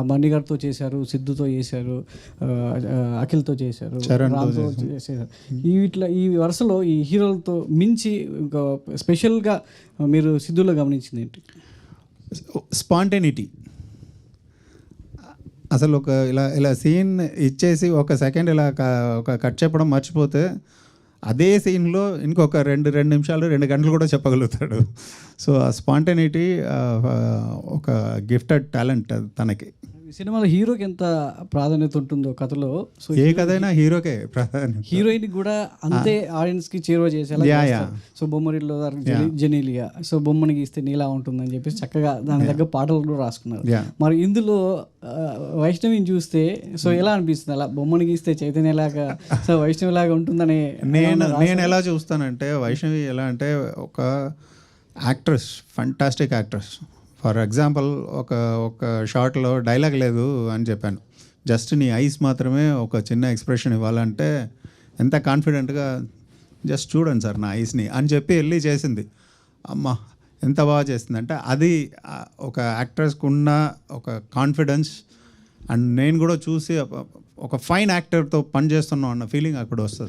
బన్నీ గారితో చేశారు, సిద్ధుతో చేశారు, అఖిల్తో చేశారు, రామ్తో చేశారు. ఈ వరుసలో ఈ హీరోలతో మించి ఇంకా స్పెషల్గా మీరు సిద్ధులో గమనించింది ఏంటి? స్పాంటేనిటీ. అసలు ఇలా సీన్ ఇచ్చేసి ఒక సెకండ్ ఇలా ఒక కట్ చెప్పడం మర్చిపోతే అదే సీన్లో ఇంకొక రెండు నిమిషాలు 2 గంటలు కూడా చెప్పగలుగుతాడు. సో ఆ స్పాంటేనిటీ ఒక గిఫ్టెడ్ టాలెంట్ తనకి. సినిమాలో హీరోకి ఎంత ప్రాధాన్యత ఉంటుందో కథలో, సో ఏ కథైనా హీరోకే ప్రాధాన్యత. హీరోయిన్ కూడా అంతే ఆడియన్స్కి చేరువ చేసేలా. సో బొమ్మరిలో జెనీలియా, సో బొమ్మని గీస్తే నీలా ఉంటుందని చెప్పేసి చక్కగా దాని దగ్గర పాటలు కూడా రాసుకున్నారు. మరి ఇందులో వైష్ణవిని చూస్తే సో ఎలా అనిపిస్తుంది? అలా బొమ్మని గీస్తే చైతన్యలాగా, సో వైష్ణవిలాగా ఉంటుందని నేను ఎలా చూస్తానంటే, వైష్ణవి ఎలా అంటే ఒక actress, fantastic actress. For example ఒక షార్ట్లో డైలాగ్ లేదు అని చెప్పాను, జస్ట్ నీ ఐస్ మాత్రమే ఒక చిన్న ఎక్స్ప్రెషన్ ఇవ్వాలంటే ఎంత కాన్ఫిడెంట్గా జస్ట్ చూడండి సార్ నా ఐస్ని అని చెప్పి వెళ్ళి చేసింది. అమ్మ ఎంత బాగా చేసింది అంటే అది ఒక యాక్ట్రెస్కి ఉన్న ఒక కాన్ఫిడెన్స్. అండ్ నేను కూడా చూసి ఒక ఫైన్ యాక్టర్తో పని చేస్తున్నాం అన్న ఫీలింగ్ అక్కడ వస్తుంది.